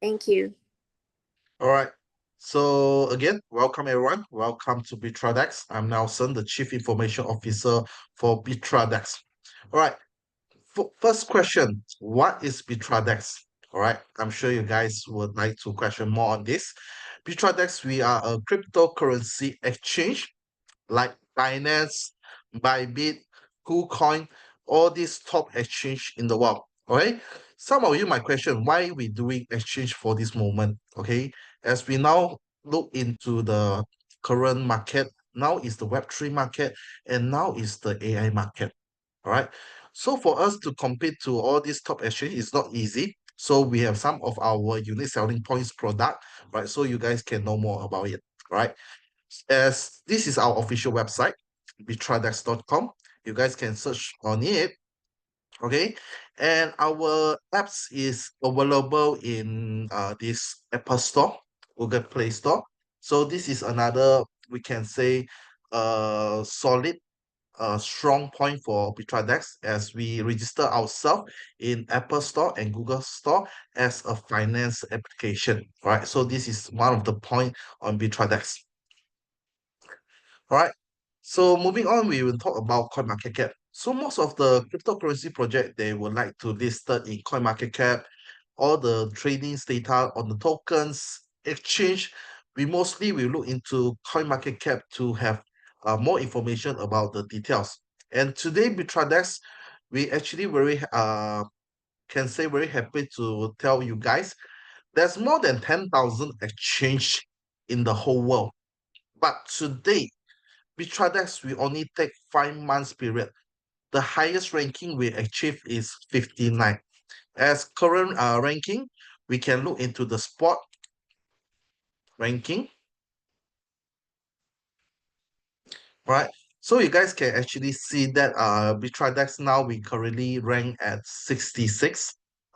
Thank you. All right. So again, welcome everyone. Welcome to BitradeX. I'm Nelson, the Chief Information Officer for BitradeX. All right. First question, what is BitradeX? All right. I'm sure you guys would like to question more on this. BitradeX, we are a cryptocurrency exchange like Binance, Bybit, KuCoin, all these top exchange in the world. Okay. Some of you might question why we doing exchange for this moment. Okay. As we now look into the current market, now is the Web3 market, and now is the AI market. All right. So for us to compete to all these top exchange is not easy. So we have some of our unique selling points product, right? So you guys can know more about it, right? As this is our official website, BitradeX.com. You guys can search on it, okay? And our apps is available in this Apple Store, Google Play Store. So this is another, we can say, solid, strong point for BitradeX as we register ourselves in Apple Store and Google Store as a finance application, right? So this is one of the point on BitradeX. All right. So moving on, we will talk about CoinMarketCap. So most of the cryptocurrency project, they would like to list it in CoinMarketCap, all the trading data on the tokens, exchange. We mostly will look into CoinMarketCap to have more information about the details. And today, Bitradex, we actually very can say very happy to tell you guys there's more than 10,000 exchange in the whole world. But today, BitradeX, we only take 5 months period. The highest ranking we achieve is 59. As current ranking, we can look into the spot ranking, right? So you guys can actually see that BitradeX now we currently rank at 66.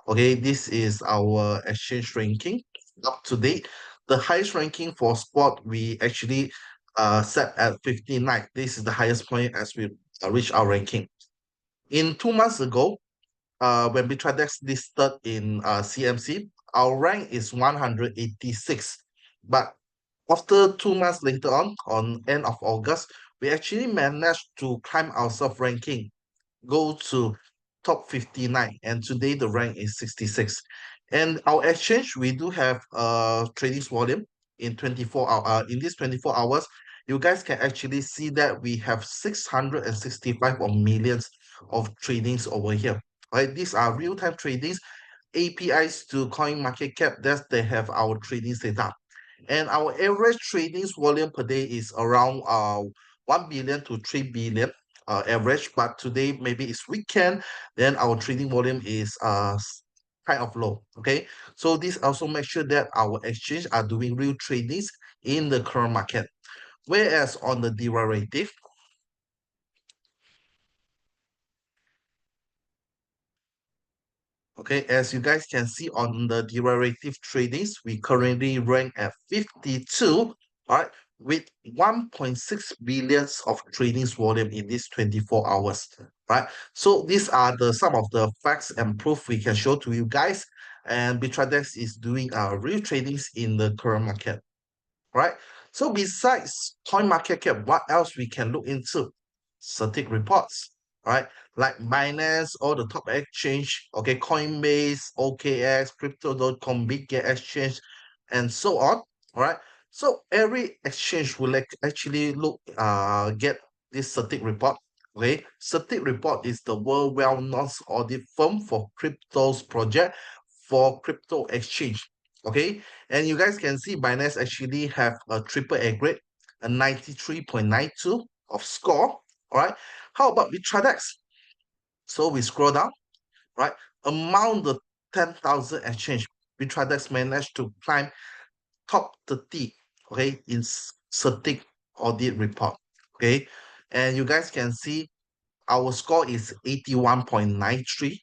Okay, this is our exchange ranking up to date. The highest ranking for spot we actually set at 59. This is the highest point as we reach our ranking. In 2 months ago, when BitradeX listed in CMC, our rank is 186. But after 2 months later on end of August, we actually managed to climb ourselves ranking, go to top 59, and today the rank is 66. And our exchange, we do have trading volume in 24 hour in these 24 hours. You guys can actually see that we have 665 of millions of tradings over here. Right? These are real-time tradings, APIs to coin market cap, that they have our trading data. And our average trading volume per day is around 1 billion to 3 billion average. But today maybe it's weekend, then our trading volume is kind of low. Okay, so this also makes sure that our exchange are doing real tradings in the current market. Whereas on the derivative, okay, as you guys can see on the derivative tradings, we currently rank at 52, all right, with 1.6 billions of trading volume in these 24 hours, right? So these are the some of the facts and proof we can show to you guys. And BitradeX is doing real tradings in the current market, right? So besides coin market cap, what else we can look into? Static reports, right? Like Binance, all the top exchange, okay, Coinbase, OKX, Crypto.com, Big Get Exchange, and so on. All right. So every exchange will actually look get this static report. Okay. Static report is the world well-known audit firm for cryptos project for crypto exchange. Okay. And you guys can see Binance actually have a triple A grade, a 93.92 of score. All right. How about with TradeX? So we scroll down, right? Among the 10,000 exchange, BitradeX managed to climb top 30, okay, in static audit report, okay? And you guys can see our score is 81.93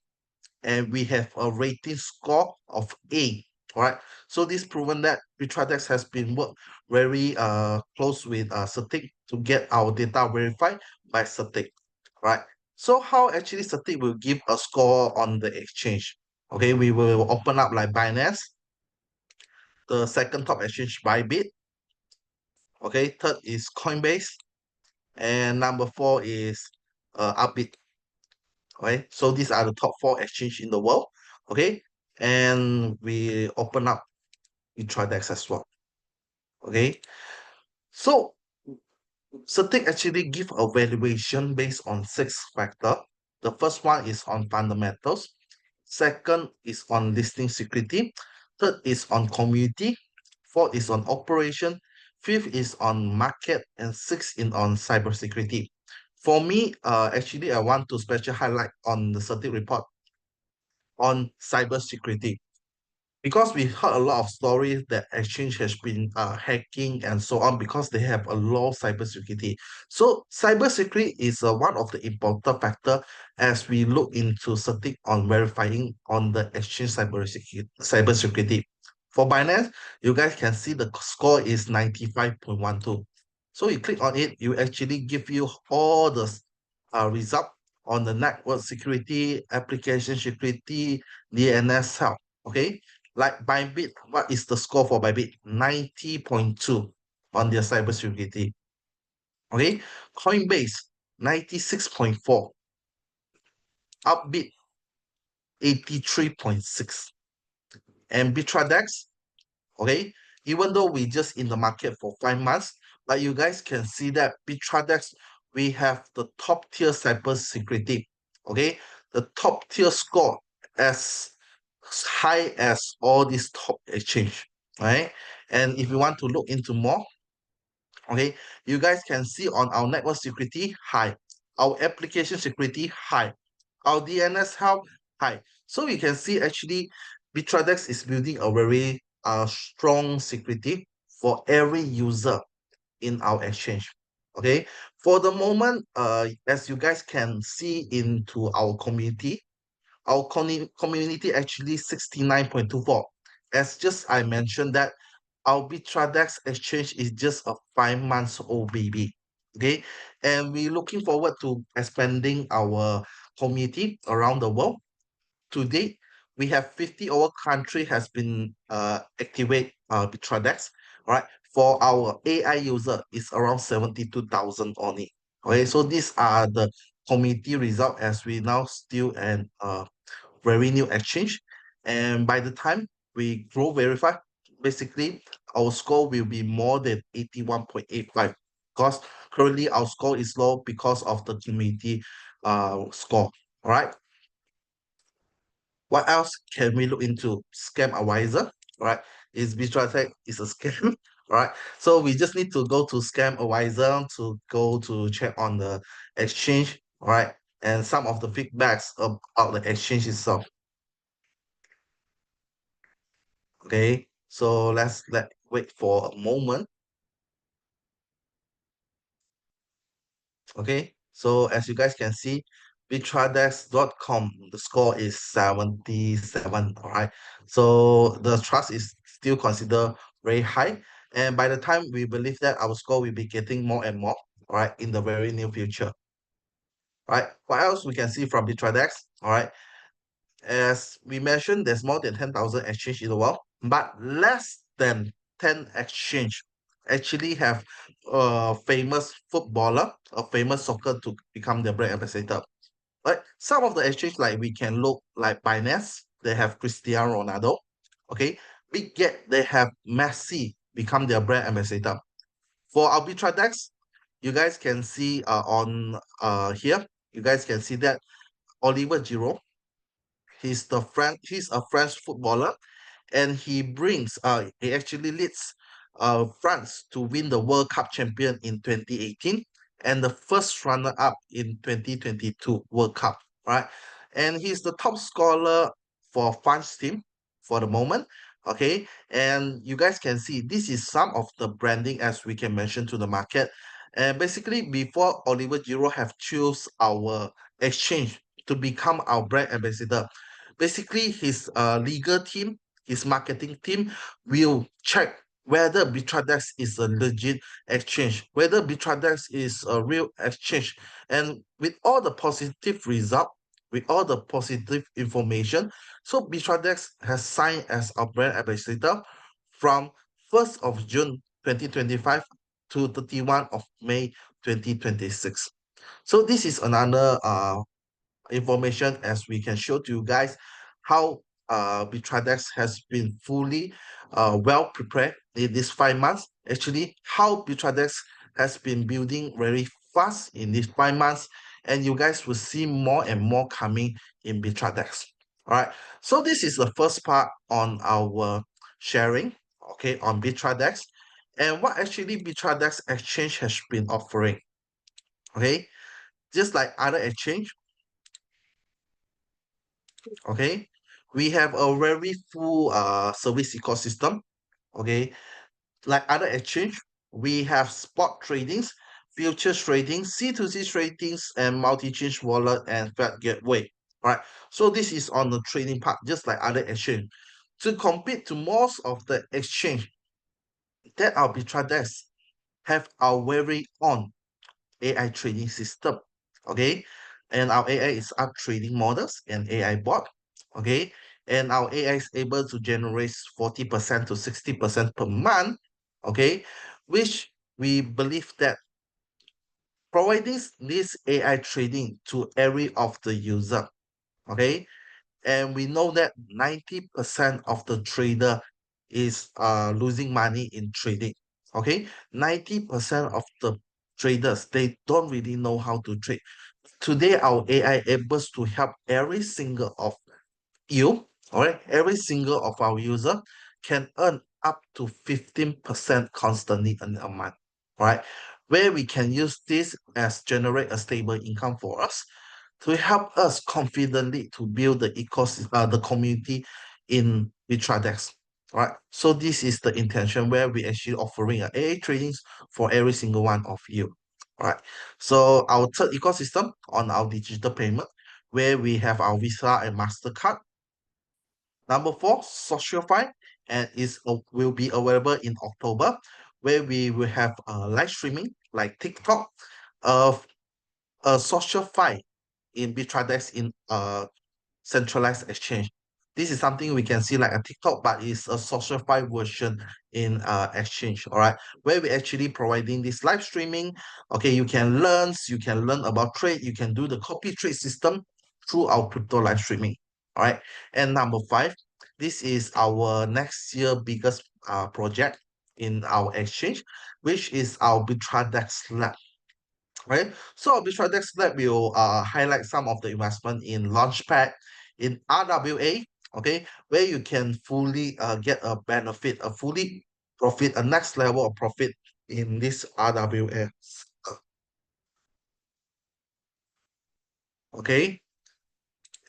and we have a rating score of A. All right. So this proven that BitradeX has been worked very close with Certic to get our data verified by Certic. Right. So how actually Certic will give a score on the exchange? Okay, we will open up like Binance. the second top exchange Bybit. Okay, third is Coinbase, and number four is Upbit. Okay, so these are the top four exchange in the world. Okay, and we open up BitradeX as well. Okay, so Certic actually give a valuation based on six factors. The first one is on fundamentals. Second is on listing security. Third is on community. Fourth is on operation. Fifth is on market. And sixth is on cybersecurity. For me, actually, I want to special highlight on the Certic report on cybersecurity because we heard a lot of stories that exchange has been hacking and so on because they have a low cybersecurity. So cybersecurity is one of the important factor as we look into setting on verifying on the exchange cybersecurity. For Binance, you guys can see the score is 95.12. So you click on it, you actually give you all the result on the network security, application security, DNS health. Okay, like Bybit, what is the score for Bybit? 90.2 on their cybersecurity. Okay, Coinbase 96.4, Upbit 83.6, and BitradeX. Okay, even though we just in the market for 5 months, but you guys can see that BitradeX we have the top tier cybersecurity. Okay, the top tier score as high as all these top exchange, right? And if you want to look into more, okay, you guys can see on our network security high, our application security high, our DNS health high. So you can see actually BitradeX is building a very strong security for every user in our exchange. Okay, for the moment, as you guys can see into our community, our community actually 69.24. As just I mentioned that our BitradeX exchange is just a 5 months old baby. Okay, and we're looking forward to expanding our community around the world. Today, we have 50 over country has been activate BitradeX. All right, for our AI user, it's around 72,000 only. Okay, so these are the community result as we now still and very new exchange. And by the time we grow verify, basically our score will be more than 81.85 because currently our score is low because of the community score. All right. What else can we look into? Scam advisor. All right. Is BitradeX is a scam. All right. So we just need to go to scam advisor to go to check on the exchange. All right. And some of the feedbacks about the exchange itself. Okay, so let wait for a moment. Okay, so as you guys can see, bitradex.com, the score is 77. All right, so the trust is still considered very high, and by the time we believe that our score will be getting more and more, all right, in the very near future. All right, what else we can see from bitradex? All right, as we mentioned, there's more than 10,000 exchange in the world, but less than 10 exchange actually have a famous footballer, a famous soccer to become their brand ambassador. Right? Some of the exchange like we can look like Binance, they have Cristiano Ronaldo. Okay, Big Get, they have Messi become their brand ambassador. For Arbitradex, you guys can see on here, you guys can see that Oliver Giroud, he's a French footballer and he actually leads France to win the World Cup champion in 2018 and the first runner up in 2022 World Cup, right? And he's the top scorer for France team for the moment. Okay, and you guys can see this is some of the branding as we can mention to the market. And basically, before Oliver Giroud have choose our exchange to become our brand ambassador, basically his legal team, his marketing team will check whether BitradeX is a legit exchange, whether BitradeX is a real exchange. And with all the positive result, with all the positive information, so BitradeX has signed as a brand ambassador from 1st of June 2025 to 31 of May 2026. So this is another information as we can show to you guys how BitradeX has been fully well prepared in these 5 months. Actually, how BitradeX has been building very fast in these 5 months, and you guys will see more and more coming in BitradeX. All right, so this is the first part on our sharing, okay, on BitradeX, and what actually BitradeX Exchange has been offering. Okay, just like other exchange, okay, we have a very full service ecosystem. Okay, like other exchange, we have spot tradings, futures trading, C2C tradings, and multi-chain wallet and Fed gateway. Right, so this is on the trading part, just like other exchange. To compete to most of the exchange that our BitradeX have our very own AI trading system. Okay, and our AI is up trading models and AI bot. Okay, and our AI is able to generate 40% to 60% per month. Okay, which we believe that providing this AI trading to every of the user. Okay, and we know that 90% of the trader is losing money in trading. Okay, 90% of the traders, they don't really know how to trade. Today our AI able to help every single of you, all right, every single of our user can earn up to 15% constantly in a month, all right, where we can use this as generate a stable income for us to help us confidently to build the ecosystem, the community in BitradeX. All right, so this is the intention where we actually offering a AA trainings for every single one of you. All right, so our third ecosystem on our digital payment, where we have our Visa and Mastercard. Number four, Socialfy, and will be available in October, where we will have live streaming like TikTok, uh, Socialfy in BitradeX in centralized exchange. This is something we can see like a TikTok, but it's a socialified version in exchange, all right, where we actually providing this live streaming. Okay, you can learn about trade, you can do the copy trade system through our crypto live streaming, all right. And number five, this is our next year biggest project in our exchange, which is our BitradeX Lab, right? So BitradeX Lab will highlight some of the investment in Launchpad, in RWA, okay, where you can fully get a benefit, a fully profit, a next level of profit in this RWA. Okay,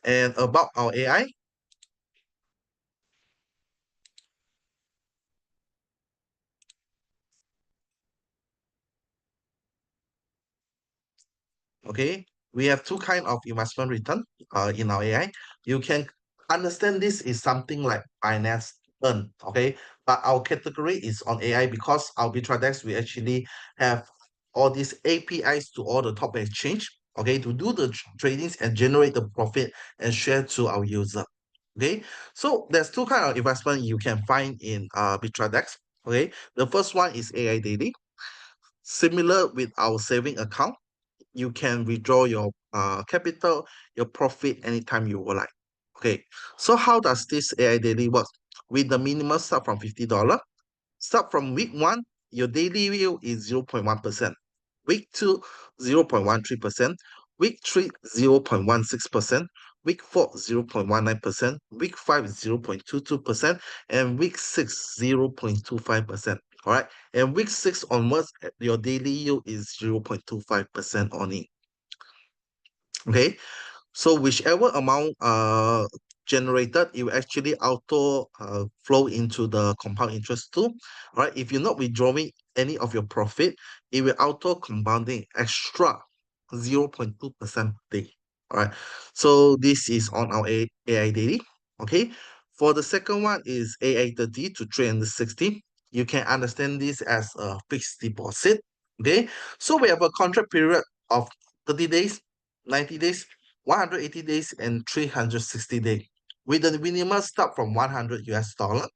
and about our AI, okay, we have two kind of investment return in our AI. You can understand this is something like finance earn, okay, but our category is on AI because our BitradeX we actually have all these APIs to all the top exchange, okay, to do the tradings and generate the profit and share to our user. Okay, so there's two kind of investment you can find in BitradeX. Okay, the first one is AI daily, similar with our saving account. You can withdraw your capital, your profit anytime you would like. Okay, so how does this AI daily work? With the minimum start from $50. Start from week one, your daily yield is 0.1%. Week two, 0.13%. Week three, 0.16%. Week four, 0.19%. Week five, 0.22%. And week six, 0.25%. All right. And week six onwards, your daily yield is 0.25% only. Okay. So whichever amount generated, it will actually auto flow into the compound interest too. All right. If you're not withdrawing any of your profit, it will auto compounding extra 0.2% day. All right. So this is on our AI daily. Okay. For the second one is AI 30 to 360. You can understand this as a fixed deposit. Okay. So we have a contract period of 30 days, 90 days, 180 days, and 360 days. With the minimum start from 100 US dollar.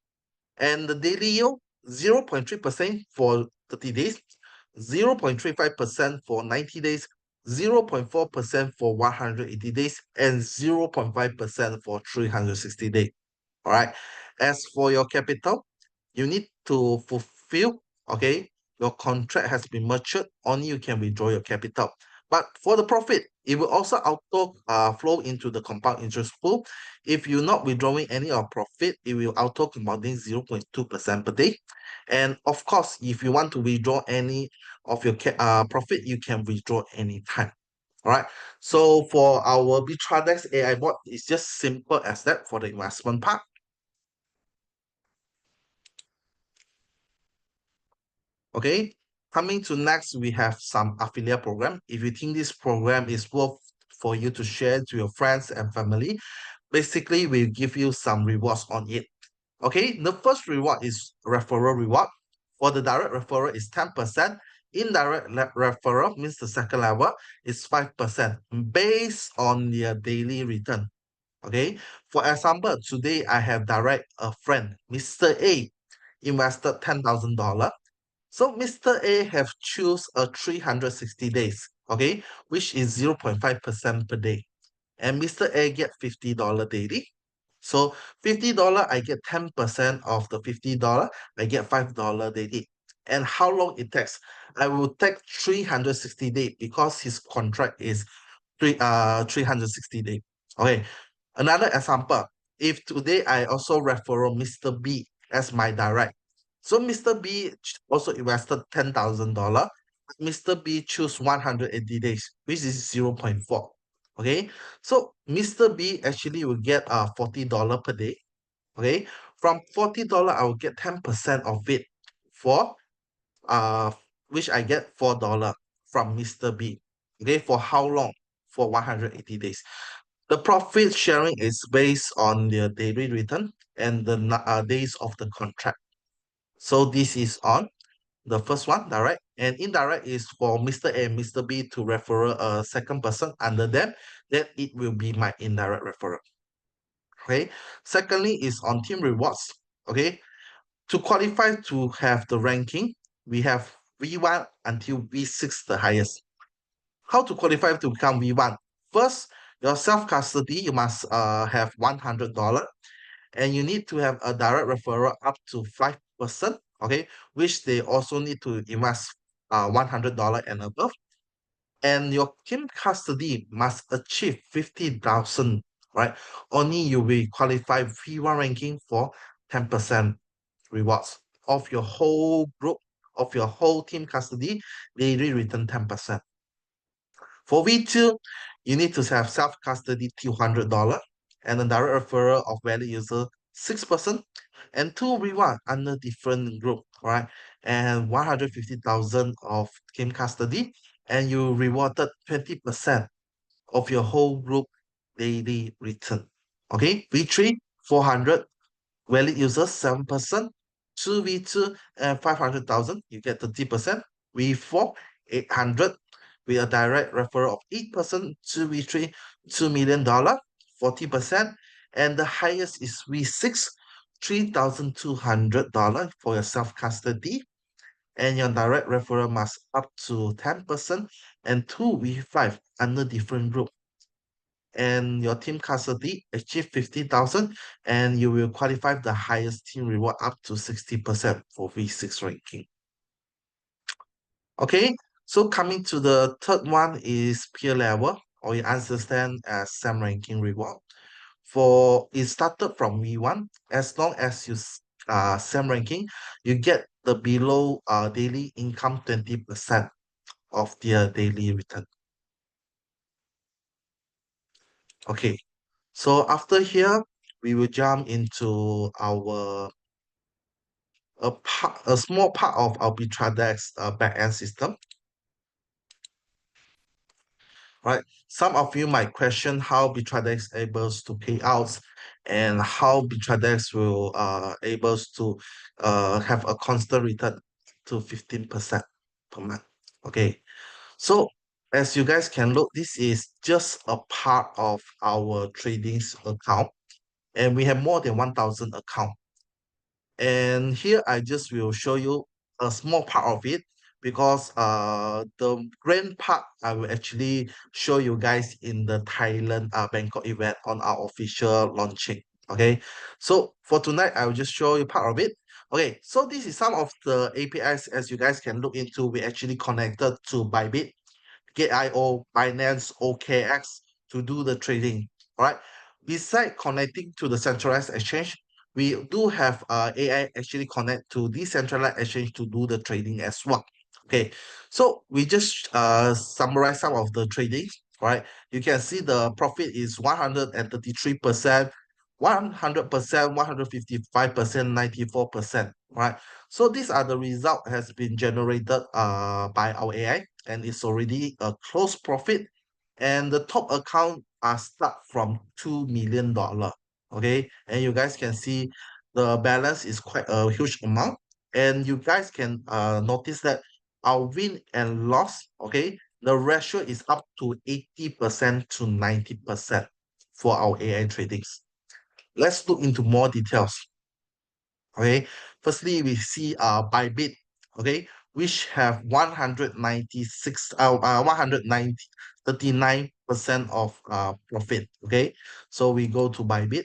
And the daily yield, 0.3% for 30 days, 0.35% for 90 days, 0.4% for 180 days, and 0.5% for 360 days. All right. As for your capital, you need to fulfill, okay, your contract has been matured, only you can withdraw your capital. But for the profit, it will also auto flow into the compound interest pool. If you're not withdrawing any of profit, it will auto compounding 0.2% per day. And of course, if you want to withdraw any of your profit, you can withdraw anytime. All right. So for our BitradeX AI bot, it's just simple as that for the investment part. Okay, coming to next, we have some affiliate program. If you think this program is worth for you to share to your friends and family, basically we'll give you some rewards on it. Okay, the first reward is referral reward. For the direct referral is 10%. Indirect referral means the second level is 5% based on your daily return. Okay, for example, today I have direct a friend, Mr. A, invested $10,000. So Mr. A have choose a 360 days, okay, which is 0.5% per day. And Mr. A get $50 daily. So $50, I get 10% of the $50, I get $5 daily. And how long it takes? I will take 360 days because his contract is 360 days. Okay. Another example, if today I also refer Mr. B as my direct. So Mr. B also invested $10,000. Mr. B choose 180 days, which is 0.4. Okay. So Mr. B actually will get $40 per day. Okay. From $40, I will get 10% of it for uh which I get $4 from Mr. B. Okay, for how long? For 180 days. The profit sharing is based on the daily return and the days of the contract. So this is on the first one, direct, and indirect is for Mr. A and Mr. B to refer a second person under them, then it will be my indirect referral. Okay. Secondly is on team rewards. Okay. To qualify to have the ranking, we have V1 until V6 the highest. How to qualify to become V1? First, your self-custody, you must have $100 and you need to have a direct referral up to 5%, okay, which they also need to invest $100 and above. And your team custody must achieve 50,000, right? Only you will qualify V1 ranking for 10% rewards of your whole group, of your whole team custody, they return 10%. For V2, you need to have self-custody $200 and a direct referral of valid user 6% and two reward under different group, right? And 150,000 of team custody and you rewarded 20% of your whole group daily return. Okay, V3, 400 valid users 7%, 2v2 and 500,000, you get 30%, v4 800 with a direct referral of 8%, 2v3 $2 million, 40%, and the highest is v6 $3,200 for your self-custody, and your direct referral must up to 10% and 2v5 under different group and your team custody achieve 50,000 and you will qualify the highest team reward up to 60% for V6 ranking. Okay, so coming to the third one is peer level or you understand as SAM ranking reward. For it started from V1, as long as you SAM ranking, you get the below daily income 20% of their daily return. Okay, so after here, we will jump into our a small part of our BitradeX backend system. Right? Some of you might question how BitradeX able to pay outs and how BitradeX will able to have a constant return to 15% per month. Okay, so as you guys can look, this is just a part of our trading account, and we have more than 1,000 accounts. And here I just will show you a small part of it because the grand part I will actually show you guys in the Thailand Bangkok event on our official launching. Okay, so for tonight I will just show you part of it. Okay, so this is some of the APIs as you guys can look into. We actually connected to Bybit, Gate.io, Binance, OKX to do the trading. All right. Beside connecting to the centralized exchange, we do have AI actually connect to decentralized exchange to do the trading as well. Okay, so we just summarize some of the trading. Right, you can see the profit is 133%, 100%, 155%, 94%. Right, so these are the result has been generated by our AI, and it's already a close profit. And the top account are start from $2 million. Okay, and you guys can see the balance is quite a huge amount. And you guys can notice that our win and loss, okay, the ratio is up to 80% to 90% for our AI tradings. Let's look into more details. Okay, firstly we see Bybit, okay, which have 196 190 39% of profit. Okay, so we go to Bybit.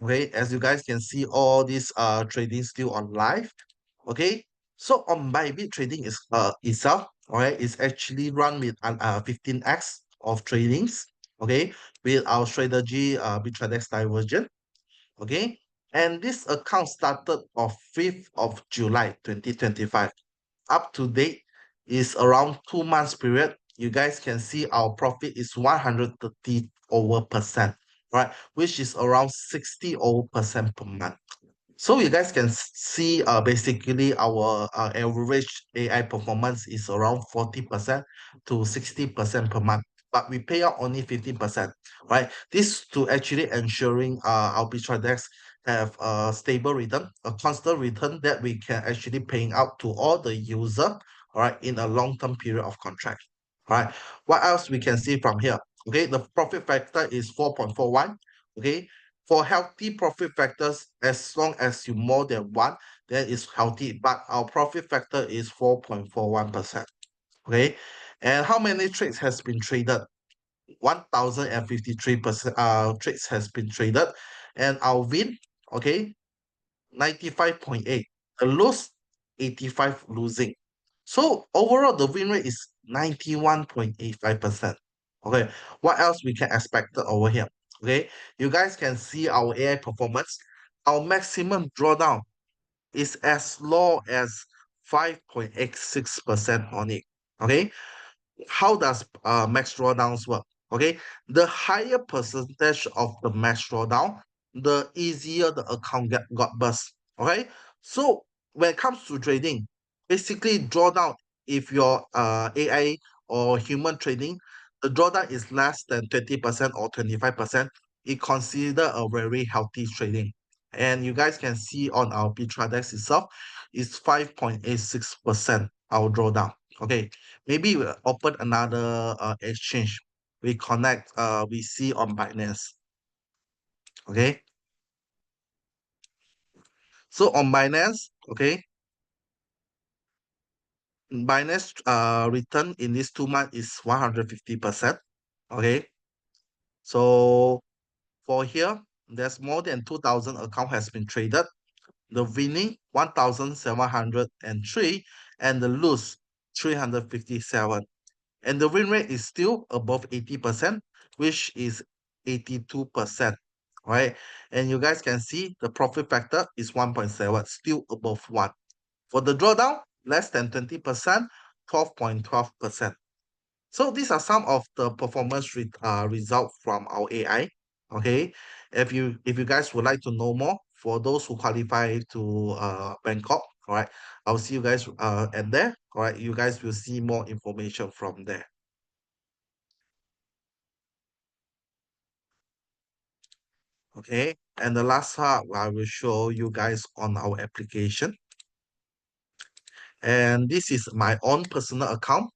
Okay, as you guys can see, all these trading still on live. Okay, so on Bybit trading is itself, all right, it's actually run with 15x of tradings. Okay, with our strategy BitradeX diversion. Okay, and this account started on 5th of July 2025. Up to date is around 2 months period. You guys can see our profit is 130 over percent, right? Which is around 60 over percent per month. So you guys can see basically our average AI performance is around 40% to 60% per month. But we pay out only 15%, right? This to actually ensuring our BitradeX have a stable return, a constant return that we can actually paying out to all the user, all right, in a long-term period of contract. All right. What else we can see from here? Okay, the profit factor is 4.41. Okay, for healthy profit factors, as long as you more than one, then it's healthy. But our profit factor is 4.41%. Okay. And how many trades has been traded? 1,053% trades has been traded. And our win, okay, 95.8. The loss, 85 losing. So overall, the win rate is 91.85%. Okay, what else we can expect over here? Okay, you guys can see our AI performance. Our maximum drawdown is as low as 5.86% on it. Okay, how does max drawdowns work? Okay, the higher percentage of the max drawdown, the easier the account got burst. Okay, so when it comes to trading, basically drawdown, if your AI or human trading, the drawdown is less than 20% or 25%, it consider a very healthy trading. And you guys can see on our BitradeX itself, it's 5.86% our drawdown. Okay, maybe we'll open another exchange. We connect, we see on Binance. Okay, so on Binance, okay, Binance return in these 2 months is 150%. Okay, so for here, there's more than 2,000 account has been traded. The winning 1,703 and the lose 357. And the win rate is still above 80%, which is 82%, right? And you guys can see the profit factor is 1.7, still above 1. For the drawdown, less than 20%, 12.12%. So these are some of the performance result from our AI. Okay, if you guys would like to know more, for those who qualify to Bangkok, all right, I'll see you guys at there. All right, you guys will see more information from there. Okay, and the last part I will show you guys on our application. And this is my own personal account.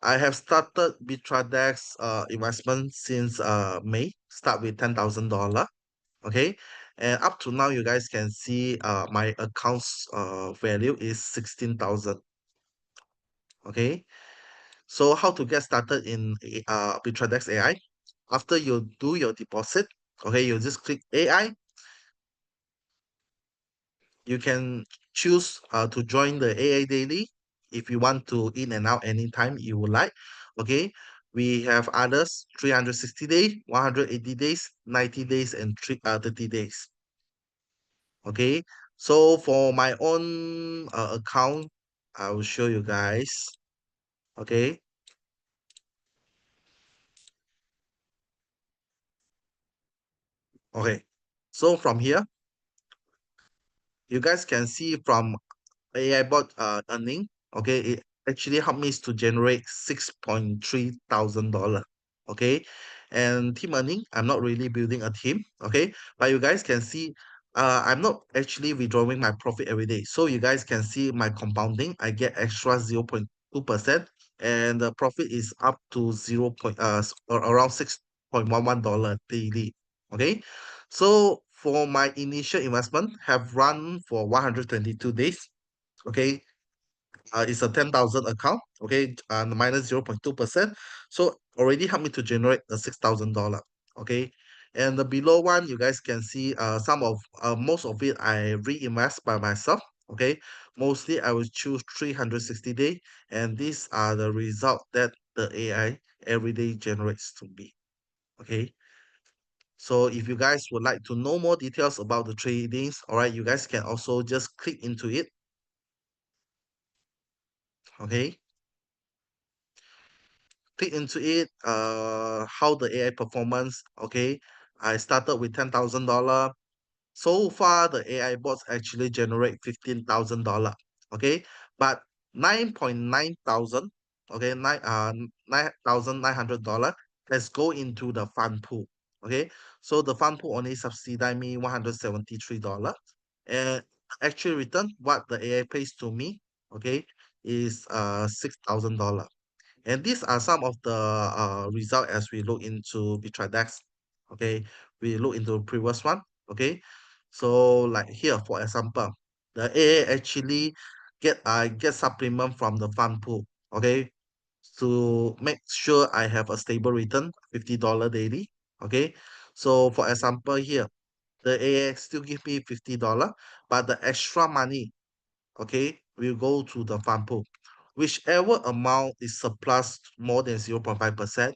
I have started BitradeX investment since May. Start with $10,000. Okay, and up to now, you guys can see my accounts value is 16,000. Okay, so how to get started in BitradeX AI? After you do your deposit, okay, you just click AI. You can choose to join the AA daily if you want to in and out anytime you would like. Okay, we have others 360 days, 180 days, 90 days, and 30 days. Okay, so for my own account, I will show you guys. Okay, okay, so from here, you guys can see from AiBot earning, okay, it actually helped me to generate 6.3 thousand dollar. Okay, and team earning, I'm not really building a team, okay, but you guys can see I'm not actually withdrawing my profit every day. So you guys can see my compounding, I get extra 0.2%, and the profit is up to 0 point around $6.11 daily. Okay, so for my initial investment have run for 122 days. Okay, it's a 10,000 account, okay, and minus 0.2%. So already helped me to generate the $6,000. Okay, and the below one, you guys can see some of most of it I reinvest by myself. Okay, mostly I will choose 360 day, and these are the result that the AI every day generates to me. Okay, so if you guys would like to know more details about the tradings, all right, you guys can also just click into it. Okay, click into it, how the AI performance. Okay, I started with $10,000. So far, the AI bots actually generate $15,000. Okay, but 9.9 thousand, okay, 9,900 dollars let's go into the fund pool. Okay, so the fund pool only subsidize me $173. And actual return, what the AI pays to me, okay, is $6,000. And these are some of the result as we look into BitradeX. Okay, we look into the previous one. Okay, so like here, for example, the AA actually get supplement from the fund pool. Okay, to make sure I have a stable return, $50 daily. Okay, so for example here, the AA still give me $50, but the extra money, okay, will go to the fund pool. Whichever amount is surplus more than 0.5%,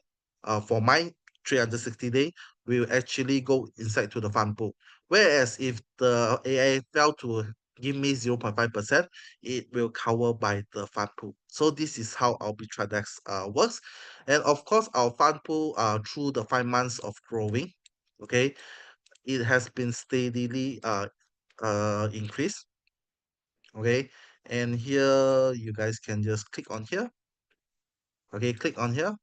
for my 360 day, will actually go inside to the fund pool. Whereas if the AI fail to give me 0.5%, it will cover by the fund pool. So this is how our BitradeX works. And of course, our fund pool through the 5 months of growing, okay, it has been steadily increased. Okay, and here you guys can just click on here. Okay, click on here.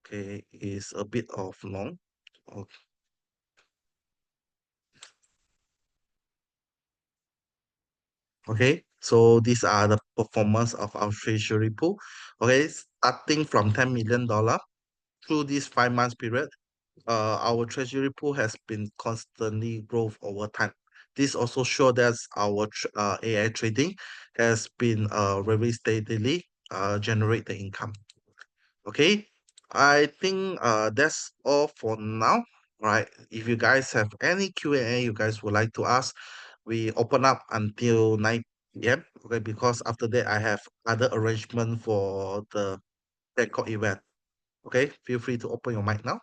Okay, it's a bit of long. Okay, okay, so these are the performance of our treasury pool. Okay, starting from $10 million through this 5 months period, our treasury pool has been constantly growth over time. This also shows that our AI trading has been very steadily generate the income. Okay, I think that's all for now. Right. If you guys have any Q&A you guys would like to ask, we open up until 9 p.m. Okay, because after that I have other arrangement for the Bangkok event. Okay, feel free to open your mic now.